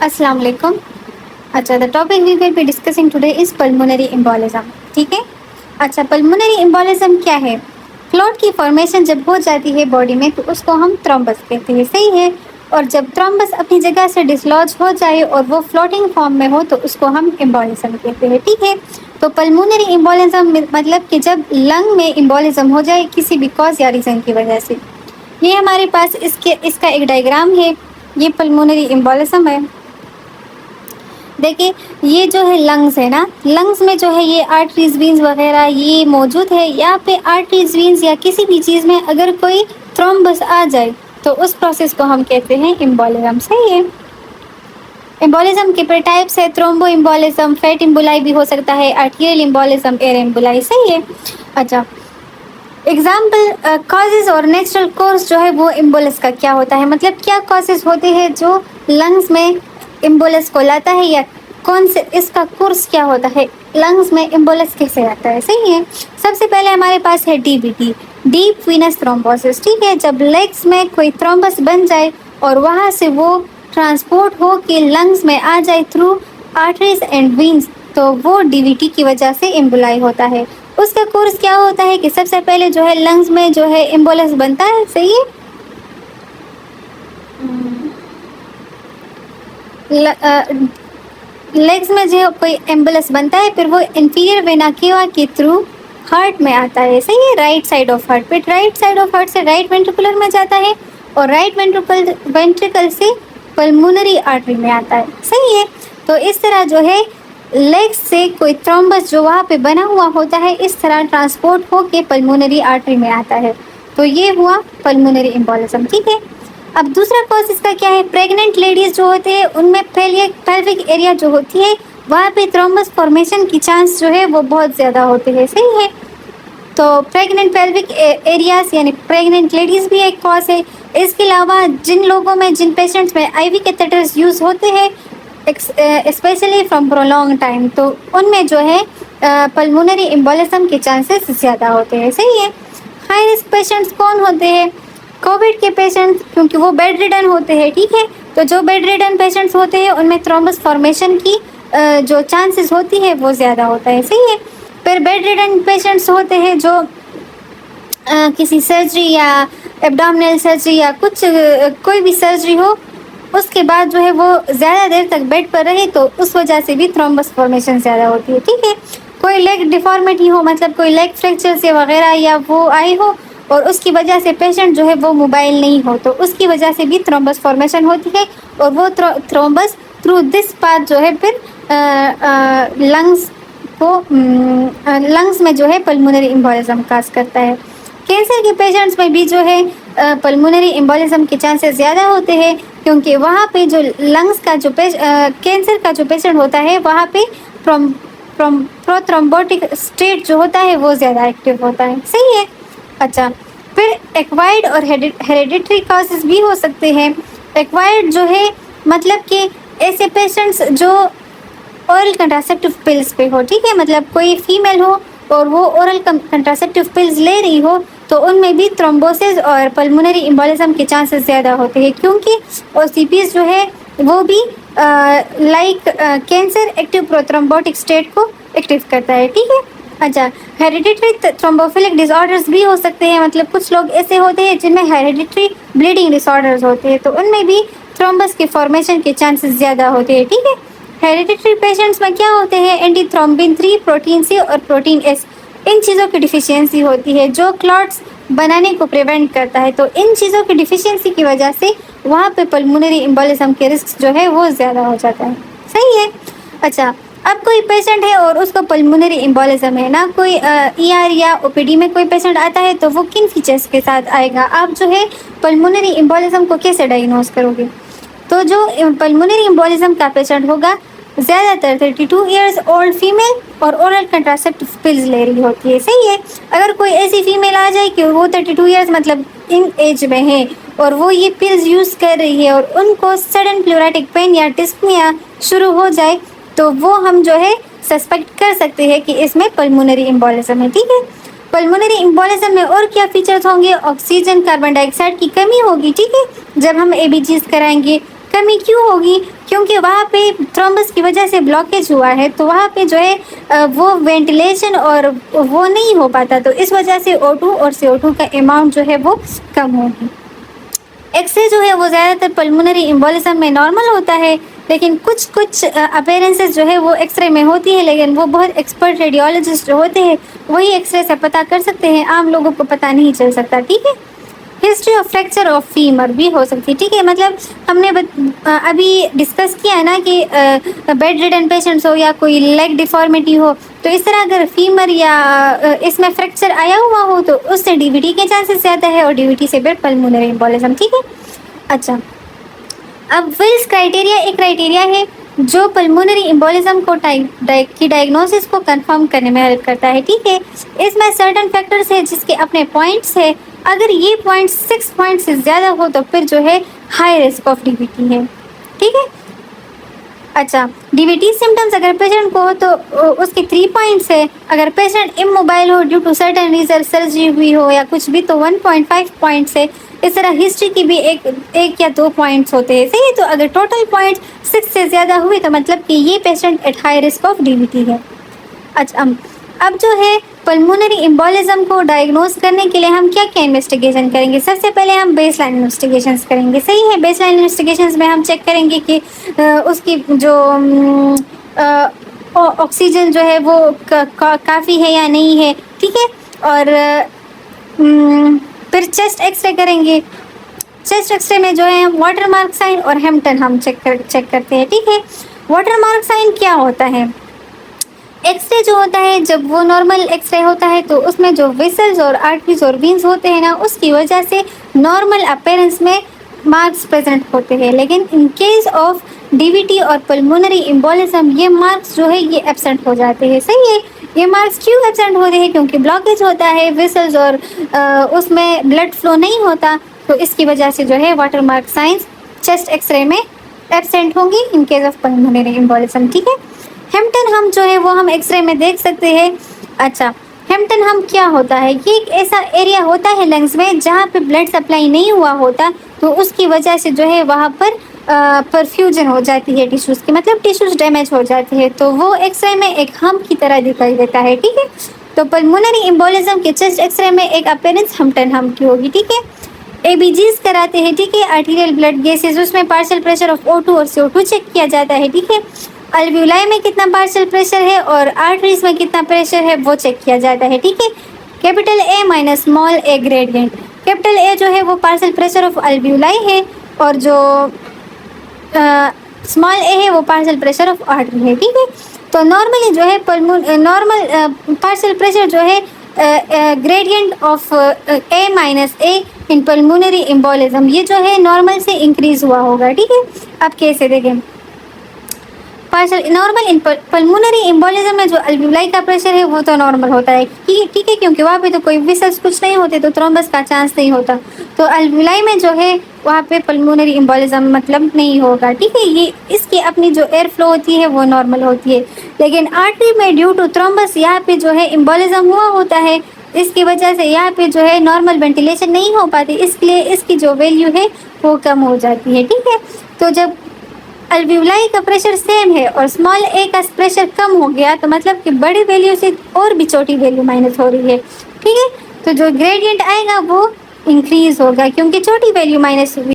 अस्सलाम वालेकुम। अच्छा, the topic we will be discussing today is pulmonary embolism. ठीक है। अच्छा, पल्मोनरी एम्बोलिज्म क्या है? क्लॉट की फॉर्मेशन जब हो जाती है बॉडी में तो उसको हम थ्रोम्बस कहते हैं, सही है। और जब थ्रोम्बस अपनी जगह से डिसलॉज हो जाए और वो फ्लोटिंग फॉर्म में हो तो उसको हम एम्बोलिज्म कहते हैं। ठीक है। तो पल्मोनरी एम्बोलिज्म मतलब कि जब लंग में एम्बोलिज्म हो जाए किसी भी कॉज या रीजन की वजह से। ये हमारे पास इसका एक डायग्राम है। ये पल्मोनरी एम्बोलिज्म है। देखिए, ये जो है लंग्स है ना, लंग्स में जो है ये आर्टरीज वीन्स वगैरह ये मौजूद है। यहाँ पे आर्टरीज वीन्स या किसी भी चीज़ में अगर कोई थ्रोम्बस आ जाए तो उस प्रोसेस को हम कहते हैं एम्बोलिज्म। सही है। एम्बोलिज्म के टाइप्स है थ्रोम्बो एम्बोलिज्म, फैट एम्बोलाई भी हो सकता है, आर्टिरियल एम्बोलिज्म, एयर एम्बोलाई। सही है। अच्छा, एग्जाम्पल कॉजेज और नेचुरल कोर्स जो है वो एम्बोलस का क्या होता है, मतलब क्या कॉजेज होते हैं जो लंग्स में एम्बोलस को लाता है, या कौन से इसका कोर्स क्या होता है, लंग्स में एम्बोलस कैसे आता है। सही है। सबसे पहले हमारे पास है डीवीटी, डीप वीनस थ्रोम्बोसिस। ठीक है। जब लेग्स में कोई थ्रोम्बस बन जाए और वहाँ से वो ट्रांसपोर्ट हो के लंग्स में आ जाए थ्रू आर्टरीज एंड वीन्स तो वो डीवीटी की वजह से एम्बोलाई होता है। उसका कोर्स क्या होता है कि सबसे पहले जो है लंग्स में जो है एम्बोलस बनता है। सही है। लेग्स में जो कोई एम्बुलस बनता है फिर वो इंफीरियर वेना केवा के थ्रू हार्ट में आता है। सही है। राइट साइड ऑफ हार्ट, फिर राइट साइड ऑफ हार्ट से राइट वेंट्रिकुलर में जाता है और राइट वेंट्रिकल से पल्मोनरी आर्टरी में आता है। सही है। तो इस तरह जो है लेग्स से कोई थ्रोम्बस जो वहाँ पे बना हुआ होता है इस तरह ट्रांसपोर्ट हो के पल्मोनरी आर्टरी में आता है। तो ये हुआ पल्मोनरी एम्बोलिज्म। ठीक है। अब दूसरा कॉज इसका क्या है, प्रेग्नेंट लेडीज जो होते हैं उनमें पेल्विक एरिया जो होती है वहाँ पे थ्रोम्बस फॉर्मेशन की चांस जो है वो बहुत ज़्यादा होते हैं। सही है। तो प्रेग्नेंट पेल्विक एरियाज यानी प्रेग्नेंट लेडीज़ भी एक कॉज है। इसके अलावा जिन लोगों में जिन पेशेंट्स में आईवी कैथेटर्स यूज़ होते हैं स्पेशली फ्रॉम प्रोलॉन्ग टाइम तो उनमें जो है पल्मोनरी एम्बोलिज्म के चांसेस ज़्यादा होते हैं। सही है। हाई रिस्क पेशेंट्स कौन होते हैं, कोविड के पेशेंट्स, क्योंकि वो बेड रिडन होते हैं। ठीक है। तो जो बेड रिडन पेशेंट्स होते हैं उनमें थ्रोम्बस फॉर्मेशन की जो चांसेस होती है वो ज़्यादा होता है। सही है। फिर बेड रिडन पेशेंट्स होते हैं जो किसी सर्जरी या एब्डोमिनल सर्जरी या कुछ कोई भी सर्जरी हो उसके बाद जो है वो ज़्यादा देर तक बेड पर रहे तो उस वजह से भी थ्रोम्बस फॉर्मेशन ज़्यादा होती है। ठीक है। कोई लेग डिफॉर्मिटी हो, मतलब कोई लेग फ्रैक्चर से वगैरह या वो आई हो और उसकी वजह से पेशेंट जो है वो मोबाइल नहीं हो तो उसकी वजह से भी थ्रोम्बस फॉर्मेशन होती है और वो थ्रोम्बस थ्रू दिस पाथ जो है फिर लंग्स में जो है पल्मोनरी एम्बोलिज्म काज करता है। कैंसर के पेशेंट्स में भी जो है पल्मोनरी एम्बोलिज्म के चांसेस ज़्यादा होते हैं क्योंकि वहाँ पे जो लंग्स का जो कैंसर का जो पेशेंट होता है वहाँ पे प्रोथ्रोम्बोटिक स्टेट जो होता है वो ज़्यादा एक्टिव होता है। सही है। अच्छा, फिर एक्वायर्ड और हेरिडिटरी कॉजेज भी हो सकते हैं। एक्वायर्ड जो है मतलब कि ऐसे पेशेंट्स जो ओरल कंट्रासेप्टिव पिल्स पे हो। ठीक है। मतलब कोई फीमेल हो और वो ओरल कंट्रासेप्टिव पिल्स ले रही हो तो उनमें भी थ्रोम्बोसिस और पल्मोनरी एम्बोलिज्म के चांसेस ज़्यादा होते हैं क्योंकि ओसीपीज जो है वो भी like cancer active prothrombotic state को एक्टिव करता है। ठीक है। अच्छा, हेरिडिटरी थ्रोम्बोफिलिक डिसऑर्डर्स भी हो सकते हैं, मतलब कुछ लोग ऐसे होते हैं जिनमें हेरिडिटरी ब्लीडिंग डिसऑर्डर्स होते हैं तो उनमें भी थ्रोम्बस के फॉर्मेशन के चांसेस ज़्यादा होते हैं। ठीक है। हेरिडिटरी पेशेंट्स में क्या होते हैं, एंटीथ्रोम्बिन 3, प्रोटीन सी और प्रोटीन एस, इन चीज़ों की डिफिशियंसी होती है जो क्लॉट्स बनाने को प्रिवेंट करता है। तो इन चीज़ों की डिफिशियंसी की वजह से वहाँ पे पल्मोनरी एम्बोलिज्म के रिस्क जो है वो ज़्यादा हो जाता है। सही है। अच्छा, अब कोई पेशेंट है और उसको पल्मोनरी एम्बोलिज्म है ना, कोई ईआर या ओपीडी में कोई पेशेंट आता है तो वो किन फीचर्स के साथ आएगा, आप जो है पल्मोनरी एम्बोलिज्म को कैसे डायग्नोज करोगे। तो जो पल्मोनरी एम्बोलिज्म का पेशेंट होगा ज़्यादातर 32 ईयर्स ओल्ड फीमेल और ओरल कंट्रासेप्टिव पिल्स ले रही होती है। सही है। अगर कोई ऐसी फीमेल आ जाए कि वो 32 ईयर्स मतलब इन एज में है और वो ये पिल्स यूज़ कर रही है और उनको सडन प्लूरेटिक पेन या डिस्पनिया शुरू हो जाए तो वो हम जो है सस्पेक्ट कर सकते हैं कि इसमें पल्मोनरी एम्बोलिज्म है। ठीक है। पल्मोनरी एम्बोलिज्म में और क्या फीचर्स होंगे, ऑक्सीजन कार्बन डाइऑक्साइड की कमी होगी। ठीक है। जब हम एबीजीज कराएंगे कमी क्यों होगी, क्योंकि वहाँ पे थ्रोम्बस की वजह से ब्लॉकेज हुआ है, तो वहाँ पे जो है वो वेंटिलेशन और वो नहीं हो पाता, तो इस वजह से O2 और CO2 का अमाउंट जो है वो कम होगी। एक्सरे जो है वो ज़्यादातर पल्मोनरी एम्बोलिज्म में नॉर्मल होता है, लेकिन कुछ अपीयरेंसेस जो है वो एक्सरे में होती है, लेकिन वो बहुत एक्सपर्ट रेडियोलॉजिस्ट जो होते हैं वही एक्सरे से पता कर सकते हैं, आम लोगों को पता नहीं चल सकता। ठीक है, history of fracture of femur भी हो सकती है। ठीक है, मतलब हमने अभी डिस्कस किया है ना कि बेड रिडन पेशेंट्स हो या कोई लेग डिफॉर्मिटी हो, तो इस तरह अगर फीमर या इसमें फ्रैक्चर आया हुआ हो तो उससे डीवीटी के चांसेस ज़्यादा है, और डीवीटी से फिर पल्मोनरी एम्बोलिज्म। ठीक है, अच्छा, अब विल्स क्राइटेरिया एक क्राइटेरिया है जो पल्मोनरी एम्बोलिज्म को की डायग्नोसिस को कंफर्म करने में हेल्प करता है। ठीक है, इसमें सर्टेन फैक्टर्स है जिसके अपने पॉइंट्स है, अगर ये पॉइंट 6 पॉइंट से ज़्यादा हो तो फिर जो है हाई रिस्क ऑफ डीवीटी है। ठीक है, अच्छा, डीवीटी सिम्टम्स अगर पेशेंट को हो तो उसके 3 पॉइंट्स है, अगर पेशेंट इमोबाइल हो due to certain reason, surgery हुई हो या कुछ भी, तो 1.5 पॉइंट्स है। इस तरह हिस्ट्री की भी एक या 2 पॉइंट्स होते हैं। सही है, तो अगर टोटल पॉइंट 6 से ज़्यादा हुए तो मतलब कि ये patient at high risk of DVT है। अच्छा, अब जो है पल्मोनरी एम्बोलिज्म को डायग्नोज करने के लिए हम क्या क्या इन्वेस्टिगेशन करेंगे? सबसे पहले हम बेसलाइन इन्वेस्टिगेशंस करेंगे। सही है, बेसलाइन इन्वेस्टिगेशंस में हम चेक करेंगे कि उसकी जो ऑक्सीजन जो है वो काफ़ी है या नहीं है। ठीक है, और फिर चेस्ट एक्सरे करेंगे। चेस्ट एक्सरे में जो है वाटर मार्क साइन और हेम्पटन हम चेक करते हैं। ठीक है, वाटर मार्क साइन क्या होता है? एक्सरे जो होता है, जब वो नॉर्मल एक्सरे होता है तो उसमें जो वेसल्स और आर्टरीज और वेन्स होते हैं ना, उसकी वजह से नॉर्मल अपीयरेंस में मार्क्स प्रेजेंट होते हैं, लेकिन इन केस ऑफ डीवीटी और पल्मोनरी एम्बोलिज्म ये मार्क्स जो है ये एब्सेंट हो जाते हैं। सही है, ये मार्क्स क्यों एब्सेंट होते हैं? क्योंकि ब्लॉकेज होता है वेसल्स और उसमें ब्लड फ्लो नहीं होता, तो इसकी वजह से जो है Westermark signs chest x-ray में एब्सेंट होंगी in case of pulmonary embolism. ठीक है, हेम्पटन हम जो है वो हम एक्सरे में देख सकते हैं। अच्छा, हेम्पटन हम क्या होता है? ये एक ऐसा एरिया होता है लंग्स में जहाँ पे ब्लड सप्लाई नहीं हुआ होता, तो उसकी वजह से जो है वहाँ पर परफ्यूजन हो जाती है टिश्यूज़ की, मतलब टिश्यूज़ डैमेज हो जाती है, तो वो एक्सरे में एक हम्प की तरह दिखाई देता है। ठीक है, तो पल्मोनरी एम्बोलिज्म के चेस्ट एक्सरे में एक अपीयरेंस हेम्पटन हम्प की होगी। ठीक है, ABGs कराते हैं। ठीक है, आर्टीरियल ब्लड गेसेस, उसमें पार्शियल प्रेशर ऑफ O2 और CO2 चेक किया जाता है। ठीक है, अल्वियोलाई में कितना पार्शियल प्रेशर है और आर्टरीज में कितना प्रेशर है वो चेक किया जाता है। ठीक है, capital A minus small a gradient, capital A जो है वो पार्शियल प्रेशर ऑफ अल्वियोलाई है, और जो स्मॉल a है वो पार्शियल प्रेशर ऑफ आर्टरी है। ठीक है, तो नॉर्मली जो है नॉर्मल पार्शियल प्रेशर जो है gradient of A minus A in pulmonary embolism, ये जो है नॉर्मल से इंक्रीज हुआ होगा। ठीक है, अब कैसे देखें? Partial normal in pulmonary embolism में जो अल्वियोलाई का प्रेशर है वो तो नॉर्मल होता है। ठीक है, क्योंकि वहाँ पे तो कोई वेसल्स कुछ नहीं होते, तो थ्रोम्बस का चांस नहीं होता, तो अल्वियोलाई में जो है वहाँ पे पल्मोनरी एम्बोलिज्म मतलब नहीं होगा। ठीक है, ये इसकी अपनी जो एयर फ्लो होती है वो नॉर्मल होती है, लेकिन आर्टरी में ड्यू टू थ्रोम्बस यहाँ पे जो है एम्बोलिज्म हुआ होता है, इसकी वजह से यहाँ पे जो है नॉर्मल वेंटिलेशन नहीं हो पाती, इसलिए इसकी जो वैल्यू है वो कम हो जाती है। ठीक है, तो जब अल्वियोलाई का प्रेशर सेम है और स्मॉल a का प्रेशर कम हो गया, तो मतलब कि बड़ी वैल्यू से और भी छोटी वैल्यू माइनस हो रही है। ठीक है, तो जो ग्रेडियंट आएगा वो इंक्रीज होगा क्योंकि छोटी वैल्यू माइनस हुई।